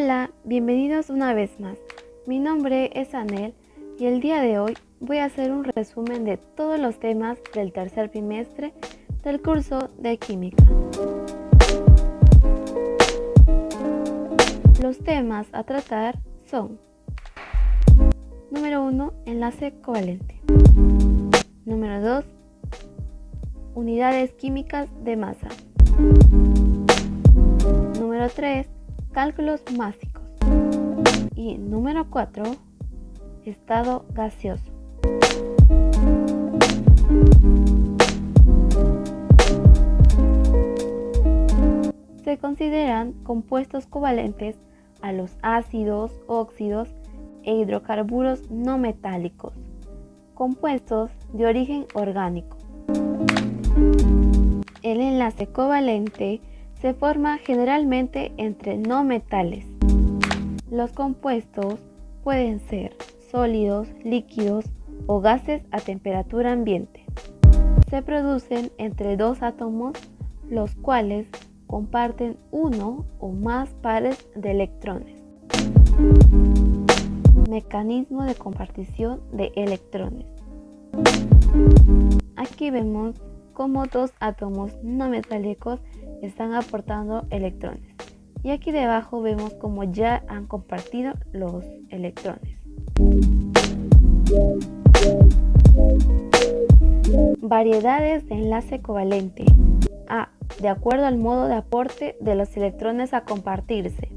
Hola, bienvenidos una vez más. Mi nombre es Anel y el día de hoy voy a hacer un resumen de todos los temas del tercer bimestre del curso de Química. Los temas a tratar son: número 1, enlace covalente. Número 2, unidades químicas de masa. Número 3, cálculos másicos. Y número 4, estado gaseoso. Se consideran compuestos covalentes a los ácidos, óxidos e hidrocarburos no metálicos, compuestos de origen orgánico. El enlace covalente se forma generalmente entre no metales. Los compuestos pueden ser sólidos, líquidos o gases a temperatura ambiente. Se producen entre dos átomos, los cuales comparten uno o más pares de electrones. Mecanismo de compartición de electrones. Aquí vemos cómo dos átomos no metálicos están aportando electrones. Y aquí debajo vemos cómo ya han compartido los electrones. Variedades de enlace covalente. A. De acuerdo al modo de aporte de los electrones a compartirse.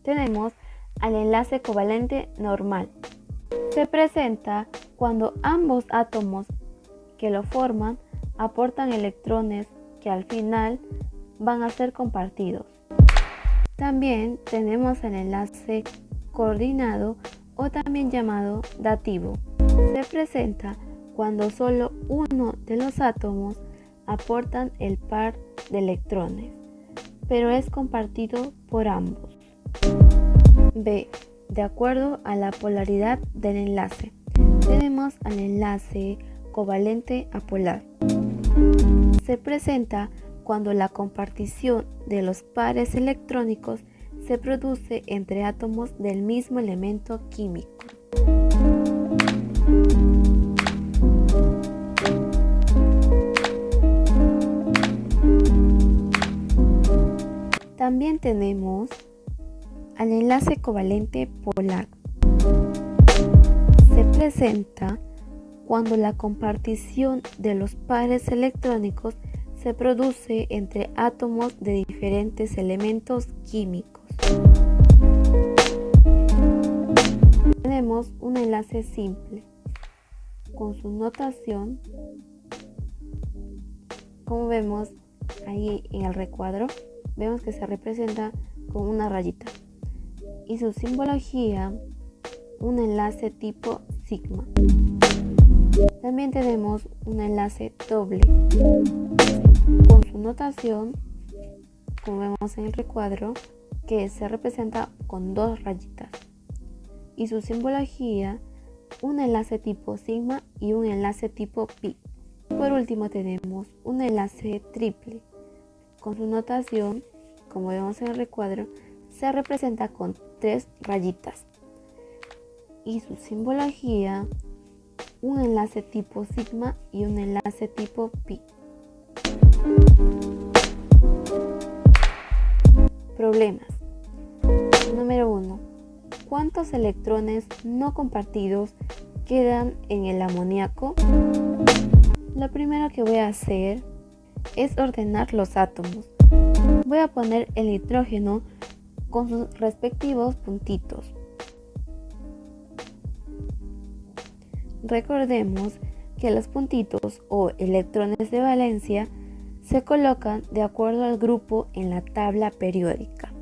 Tenemos al enlace covalente normal. Se presenta cuando ambos átomos que lo forman aportan electrones que al final van a ser compartidos. También tenemos el enlace coordinado o también llamado dativo. Se presenta cuando solo uno de los átomos aportan el par de electrones, pero es compartido por ambos. B. De acuerdo a la polaridad del enlace. Tenemos al enlace covalente apolar. Se presenta cuando la compartición de los pares electrónicos se produce entre átomos del mismo elemento químico. También tenemos al enlace covalente polar. Se presenta cuando la compartición de los pares electrónicos se produce entre átomos de diferentes elementos químicos. Tenemos un enlace simple con su notación, como vemos ahí en el recuadro. Vemos que se representa con una rayita y su simbología, un enlace tipo sigma. También tenemos un enlace doble con su notación, como vemos en el recuadro, que se representa con dos rayitas, y su simbología, un enlace tipo sigma y un enlace tipo pi. Por último tenemos un enlace triple con su notación, como vemos en el recuadro, se representa con tres rayitas y su simbología, un enlace tipo sigma y un enlace tipo pi. Problemas. Número 1. ¿Cuántos electrones no compartidos quedan en el amoníaco? Lo primero que voy a hacer es ordenar los átomos. Voy a poner el nitrógeno con sus respectivos puntitos. Recordemos que los puntitos o electrones de valencia se colocan de acuerdo al grupo en la tabla periódica.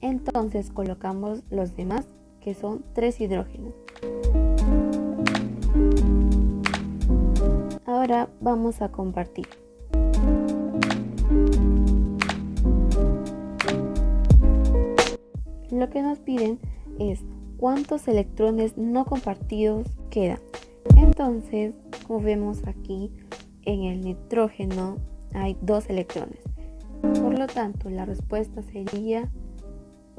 Entonces colocamos los demás, que son 3 hidrógenos. Ahora vamos a compartir. Lo que nos piden es cuántos electrones no compartidos quedan. Entonces, como vemos aquí, en el nitrógeno hay 2 electrones. Por lo tanto, la respuesta sería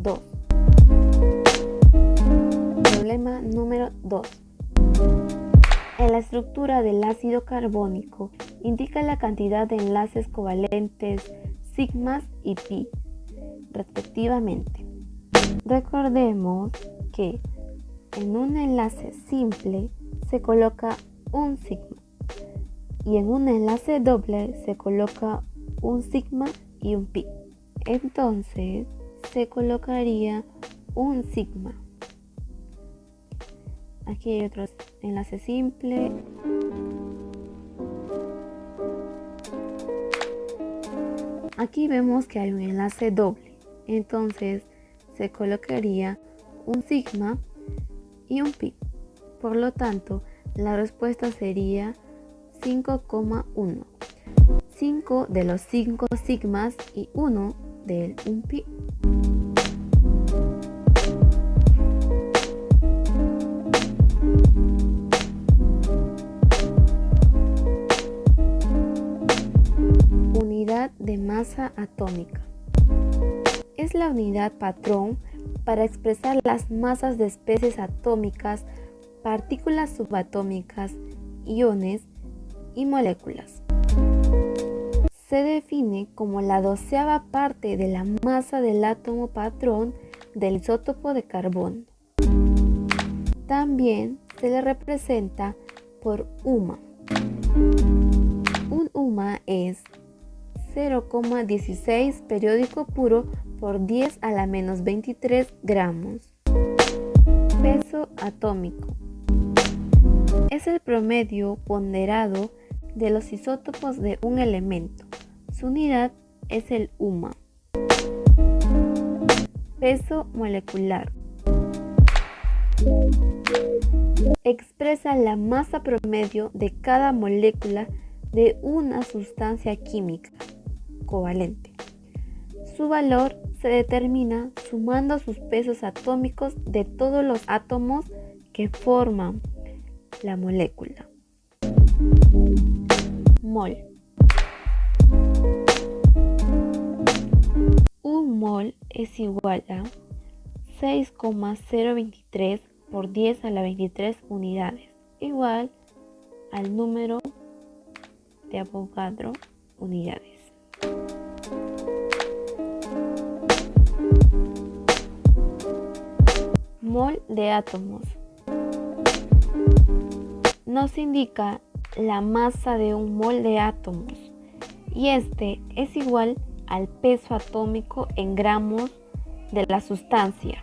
2. Problema número 2. En la estructura del ácido carbónico indica la cantidad de enlaces covalentes sigmas y pi, respectivamente. Recordemos que en un enlace simple se coloca un sigma y en un enlace doble se coloca un sigma y un pi. Entonces se colocaría un sigma. Aquí hay otro enlace simple. Aquí vemos que hay un enlace doble. Entonces se colocaría un sigma y un pi. Por lo tanto, la respuesta sería 5,1. 5 de los 5 sigmas y 1 de un pi. Unidad de masa atómica. Es la unidad patrón para expresar las masas de especies atómicas, partículas subatómicas, iones y moléculas. Se define como la 12ª parte de la masa del átomo patrón del isótopo de carbono. También se le representa por UMA. Un UMA es 0,16 periódico puro por 10 a la menos 23 gramos. Peso atómico. Es el promedio ponderado de los isótopos de un elemento. Su unidad es el UMA. Peso molecular. Expresa la masa promedio de cada molécula de una sustancia química covalente. Su valor se determina sumando sus pesos atómicos de todos los átomos que forman la molécula. Mol. Un mol es igual a 6,023 por 10 a la 23 unidades, igual al número de Avogadro unidades. Mol de átomos. Nos indica la masa de un mol de átomos y este es igual al peso atómico en gramos de la sustancia.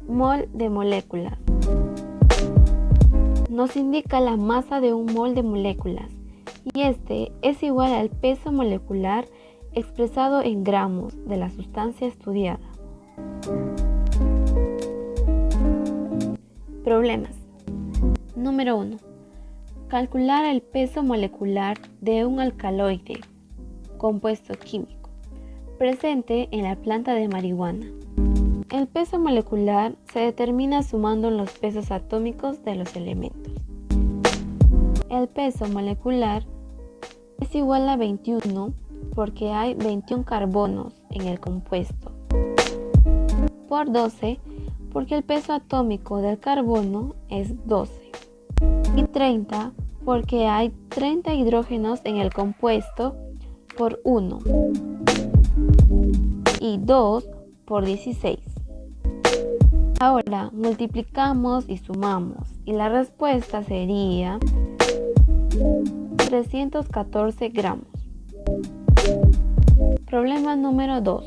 Mol de moléculas. Nos indica la masa de un mol de moléculas y este es igual al peso molecular expresado en gramos de la sustancia estudiada. Problemas. Número 1. Calcular el peso molecular de un alcaloide, compuesto químico, presente en la planta de marihuana. El peso molecular se determina sumando los pesos atómicos de los elementos. El peso molecular es igual a 21 porque hay 21 carbonos en el compuesto, por 12 porque el peso atómico del carbono es 12 y 30 porque hay 30 hidrógenos en el compuesto por 1 y 2 por 16. Ahora multiplicamos y sumamos y la respuesta sería 314 gramos. Problema número 2.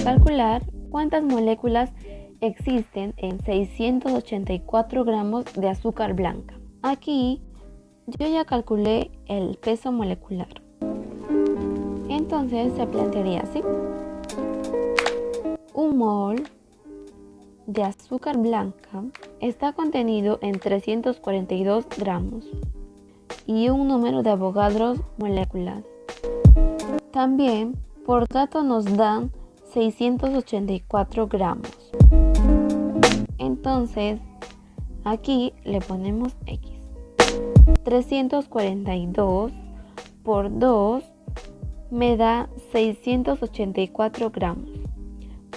Calcular cuántas moléculas existen en 684 gramos de azúcar blanca. Aquí yo ya calculé el peso molecular. Entonces se plantearía así. Un mol de azúcar blanca está contenido en 342 gramos y un número de Avogadro moléculas. También por dato nos dan 684 gramos. Entonces aquí le ponemos X. 342 por 2 me da 684 gramos,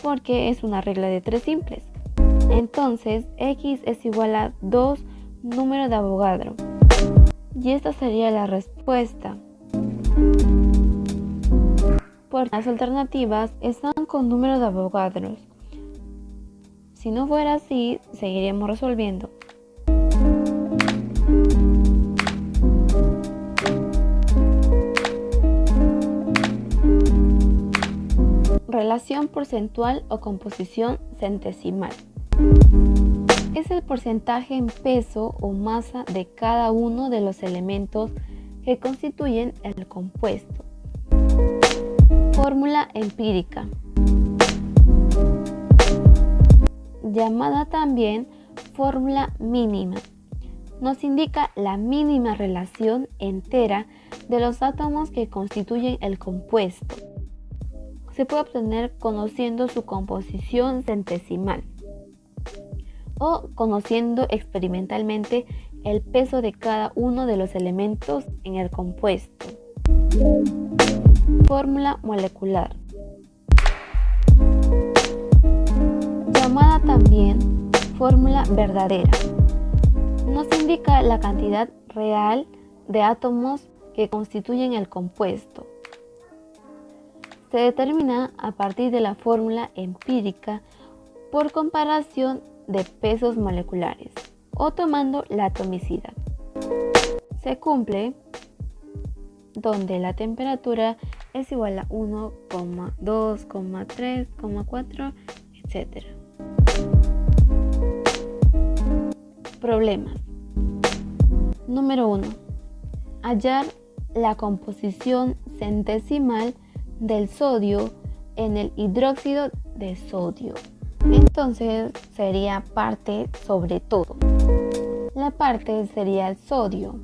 porque es una regla de 3 simples. Entonces, X es igual a 2 número de Avogadro. Y esta sería la respuesta. Porque las alternativas están con número de Avogadro. Si no fuera así, seguiríamos resolviendo. Relación porcentual o composición centesimal. Es el porcentaje en peso o masa de cada uno de los elementos que constituyen el compuesto. Fórmula empírica, llamada también fórmula mínima, nos indica la mínima relación entera de los átomos que constituyen el compuesto. Se puede obtener conociendo su composición centesimal o conociendo experimentalmente el peso de cada uno de los elementos en el compuesto. Fórmula molecular, llamada también fórmula verdadera, nos indica la cantidad real de átomos que constituyen el compuesto. Se determina a partir de la fórmula empírica por comparación de pesos moleculares o tomando la atomicidad. Se cumple donde la temperatura es igual a 1, 2, 3, 4, etc. Problemas. Número 1. Hallar la composición centesimal del sodio en el hidróxido de sodio. Entonces sería parte sobre todo. La parte sería el sodio.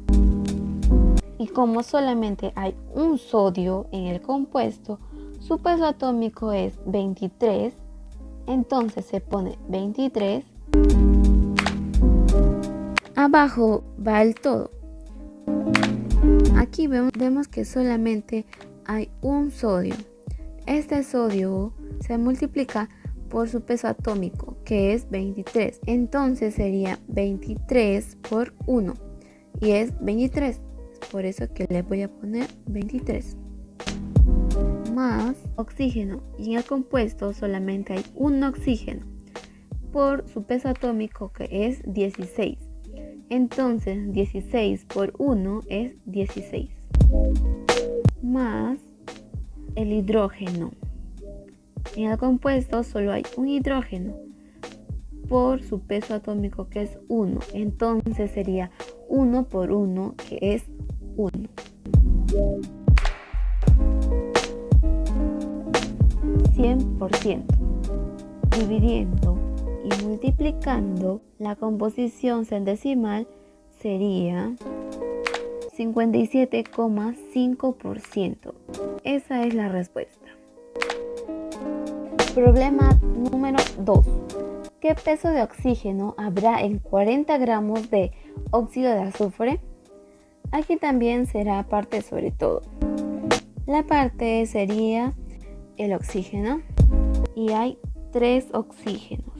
Y como solamente hay un sodio en el compuesto, su peso atómico es 23, entonces se pone 23. Abajo va el todo. Aquí vemos que solamente hay un sodio. Este sodio se multiplica por su peso atómico, que es 23. Entonces sería 23 por 1 y es 23. Por eso que le voy a poner 23. Más oxígeno, y en el compuesto solamente hay un oxígeno por su peso atómico, que es 16. Entonces 16 por 1 es 16. Más el hidrógeno. En el compuesto solo hay un hidrógeno por su peso atómico, que es 1. Entonces sería 1 por 1, que es 1. %. Dividiendo y multiplicando, la composición centesimal sería 57,5%. Esa es la respuesta. Problema número 2. ¿Qué peso de oxígeno habrá en 40 gramos de óxido de azufre? Aquí también será parte sobre todo. La parte sería el oxígeno y hay 3 oxígenos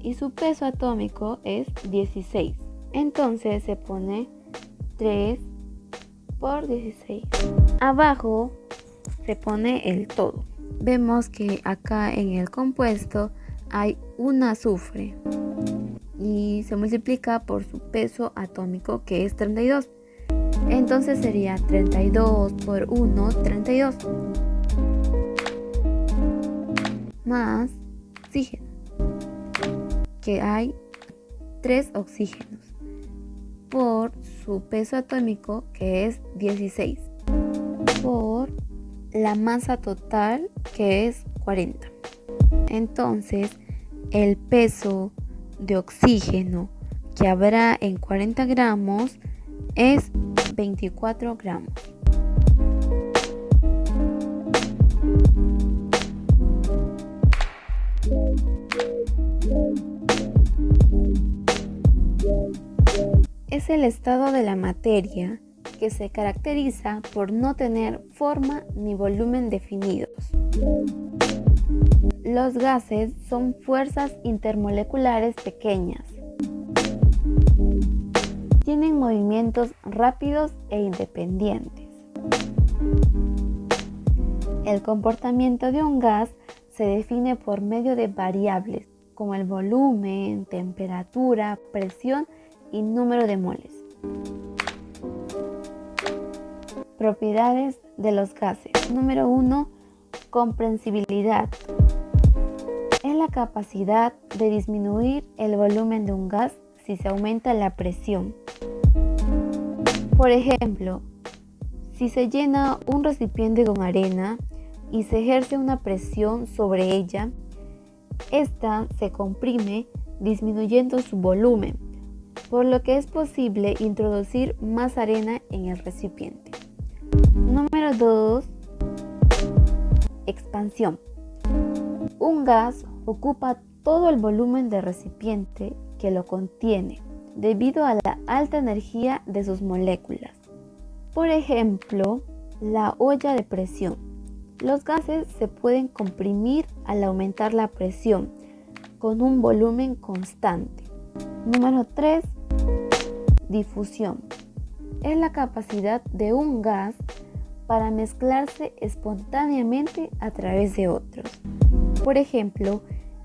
y su peso atómico es 16. Entonces se pone 3 por 16. Abajo se pone el todo. Vemos que acá en el compuesto hay un azufre y se multiplica por su peso atómico, que es 32. Entonces sería 32 por 1, 32. Más oxígeno, que hay 3 oxígenos por su peso atómico, que es 16, por la masa total, que es 40. Entonces el peso de oxígeno que habrá en 40 gramos es 24 gramos. Es el estado de la materia que se caracteriza por no tener forma ni volumen definidos. Los gases son fuerzas intermoleculares pequeñas. Tienen movimientos rápidos e independientes. El comportamiento de un gas se define por medio de variables como el volumen, temperatura, presión y número de moles. Propiedades de los gases. Número 1. Comprensibilidad. Es la capacidad de disminuir el volumen de un gas si se aumenta la presión. Por ejemplo, si se llena un recipiente con arena y se ejerce una presión sobre ella, esta se comprime disminuyendo su volumen, por lo que es posible introducir más arena en el recipiente. Número 2. Expansión. Un gas ocupa todo el volumen del recipiente que lo contiene, debido a la alta energía de sus moléculas. Por ejemplo, la olla de presión. Los gases se pueden comprimir al aumentar la presión con un volumen constante. Número 3. Difusión. Es la capacidad de un gas para mezclarse espontáneamente a través de otros. Por ejemplo,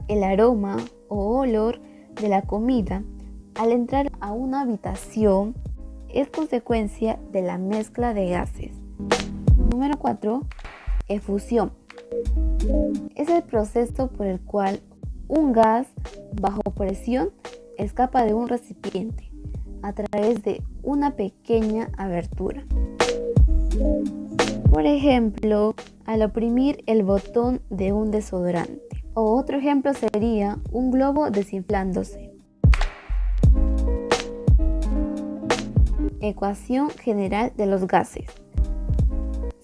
el aroma o olor de la comida al entrar a una habitación es consecuencia de la mezcla de gases. Número 4. Efusión. Es el proceso por el cual un gas bajo presión escapa de un recipiente a través de una pequeña abertura. Por ejemplo, al oprimir el botón de un desodorante. O otro ejemplo sería un globo desinflándose. Ecuación general de los gases.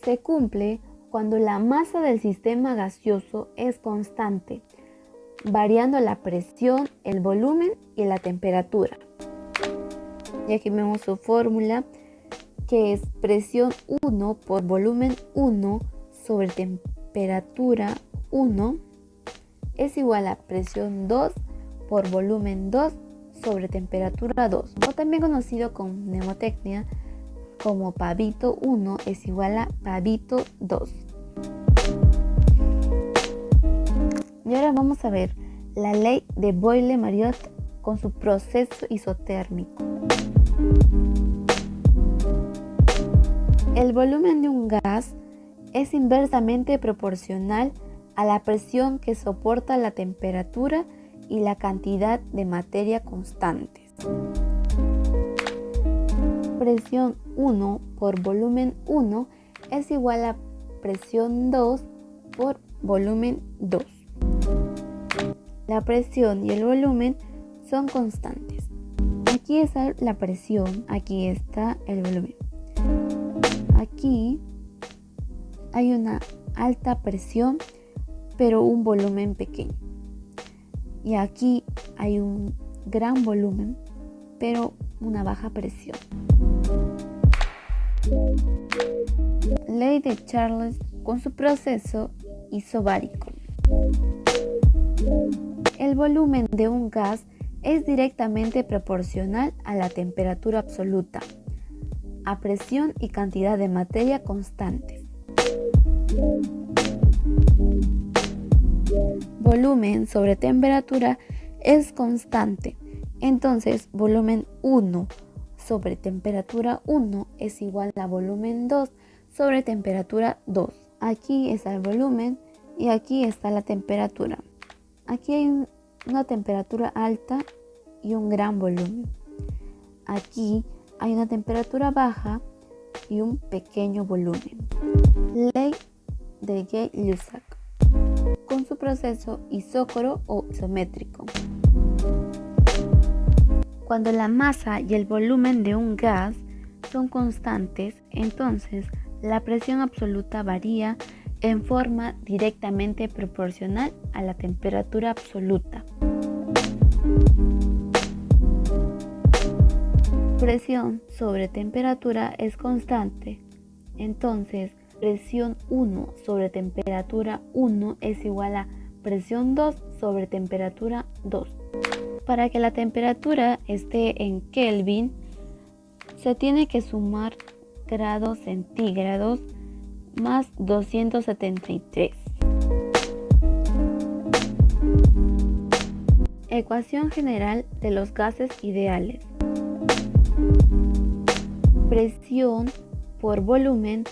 Se cumple cuando la masa del sistema gaseoso es constante, variando la presión, el volumen y la temperatura. Y aquí vemos su fórmula, que es presión 1 por volumen 1 sobre temperatura 1 es igual a presión 2 por volumen 2 sobre temperatura 2, o también conocido con mnemotecnia como Pareto 1 es igual a Pareto 2. Y ahora vamos a ver la ley de Boyle-Mariotte con su proceso isotérmico. El volumen de un gas es inversamente proporcional a la presión que soporta la temperatura y la cantidad de materia constantes. Presión 1 por volumen 1 es igual a presión 2 por volumen 2. La presión y el volumen son constantes. Aquí está la presión, aquí está el volumen. Aquí hay una alta presión, pero un volumen pequeño. Y aquí hay un gran volumen, pero una baja presión. Ley de Charles con su proceso isobárico. El volumen de un gas es directamente proporcional a la temperatura absoluta, a presión y cantidad de materia constantes. Volumen sobre temperatura es constante, entonces volumen 1 sobre temperatura 1 es igual a volumen 2 sobre temperatura 2. Aquí está el volumen y aquí está la temperatura. Aquí hay una temperatura alta y un gran volumen. Aquí hay una temperatura baja y un pequeño volumen. Ley de Gay-Lussac con su proceso isócoro o isométrico. Cuando la masa y el volumen de un gas son constantes, entonces la presión absoluta varía en forma directamente proporcional a la temperatura absoluta. Presión sobre temperatura es constante. Entonces, presión 1 sobre temperatura 1 es igual a presión 2 sobre temperatura 2. Para que la temperatura esté en Kelvin, se tiene que sumar grados centígrados más 273. Ecuación general de los gases ideales. Presión por volumen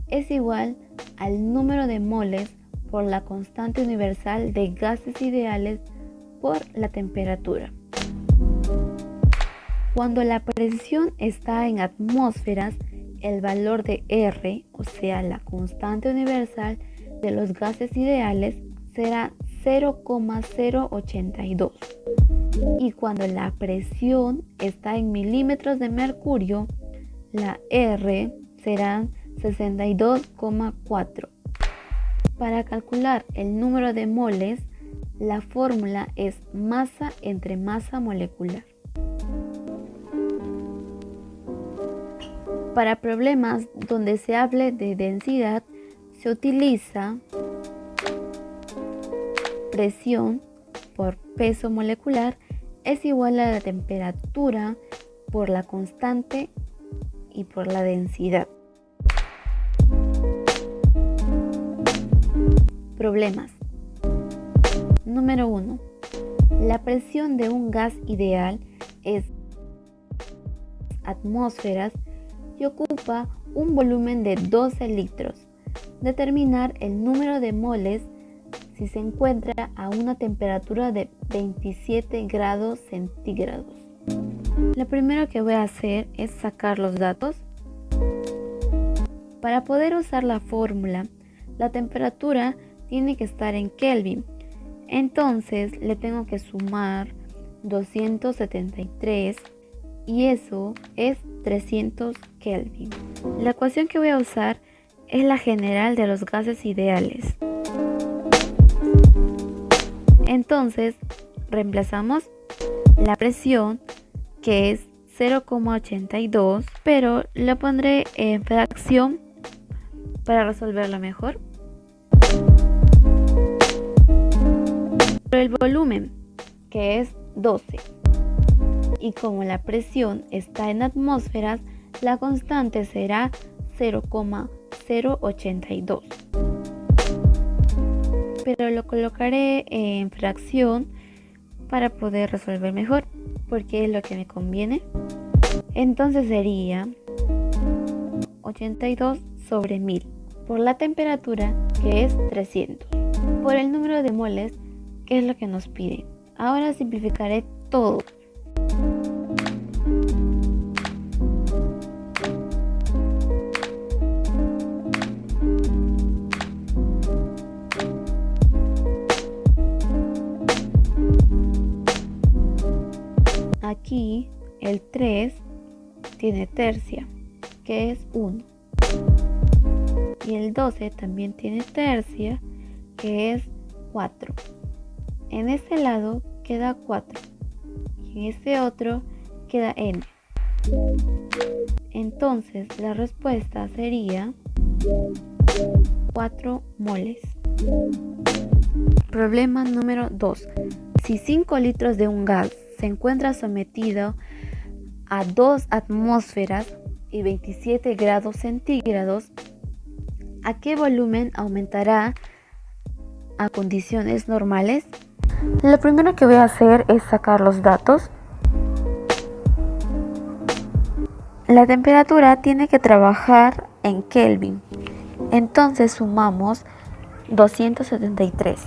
es igual al número de moles por la constante universal de gases ideales por la temperatura. Cuando la presión está en atmósferas, el valor de R, o sea, la constante universal de los gases ideales, será 0,082. Y cuando la presión está en milímetros de mercurio, la R será 62,4. Para calcular el número de moles, la fórmula es masa entre masa molecular. Para problemas donde se hable de densidad, se utiliza presión por peso molecular es igual a la temperatura por la constante y por la densidad. Problemas. Número 1. La presión de un gas ideal es atmósferas y ocupa un volumen de 12 litros. Determinar el número de moles si se encuentra a una temperatura de 27 grados centígrados. Lo primero que voy a hacer es sacar los datos. Para poder usar la fórmula, la temperatura tiene que estar en Kelvin. Entonces le tengo que sumar 273 y eso es 300 Kelvin. La ecuación que voy a usar es la general de los gases ideales. Entonces reemplazamos la presión, que es 0,82, pero lo pondré en fracción para resolverlo mejor. Por el volumen, que es 12. Y como la presión está en atmósferas, la constante será 0,082. Pero lo colocaré en fracción para poder resolver mejor, porque es lo que me conviene. Entonces sería 82 sobre 1000 por la temperatura, que es 300, por el número de moles, que es lo que nos pide. Ahora simplificaré todo. Aquí el 3 tiene tercia, que es 1. Y el 12 también tiene tercia, que es 4. En este lado queda 4 y en este otro queda n. Entonces la respuesta sería 4 moles. Problema número 2. Si 5 litros de un gas se encuentra sometido a 2 atmósferas y 27 grados centígrados, ¿a qué volumen aumentará a condiciones normales? Lo primero que voy a hacer es sacar los datos. La temperatura tiene que trabajar en Kelvin. Entonces sumamos 273,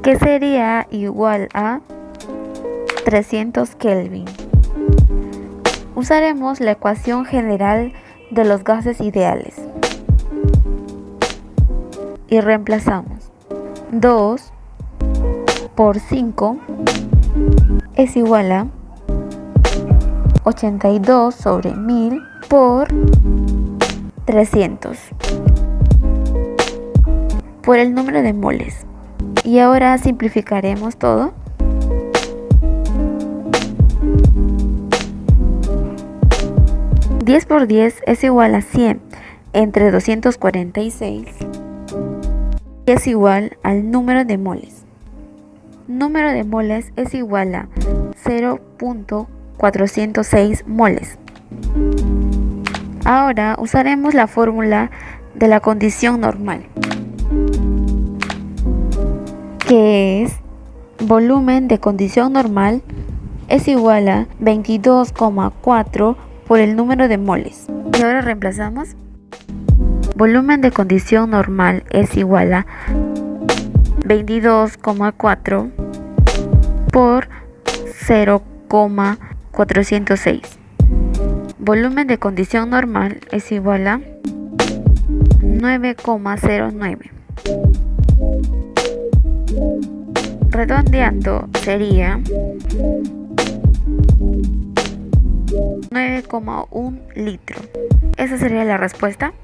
que sería igual a 300 Kelvin. Usaremos la ecuación general de los gases ideales y reemplazamos 2 por 5 es igual a 82 sobre 1000 por 300 por el número de moles. Y ahora simplificaremos todo. 10 por 10 es igual a 100 entre 246 y es igual al número de moles. Número de moles es igual a 0.406 moles. Ahora usaremos la fórmula de la condición normal, que es volumen de condición normal es igual a 22,4 por el número de moles. Y ahora reemplazamos. Volumen de condición normal es igual a 22,4 por 0,406. Volumen de condición normal es igual a 9,09. Redondeando sería 9,1 litro. Esa sería la respuesta.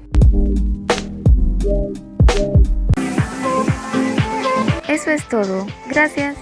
Eso es todo. Gracias.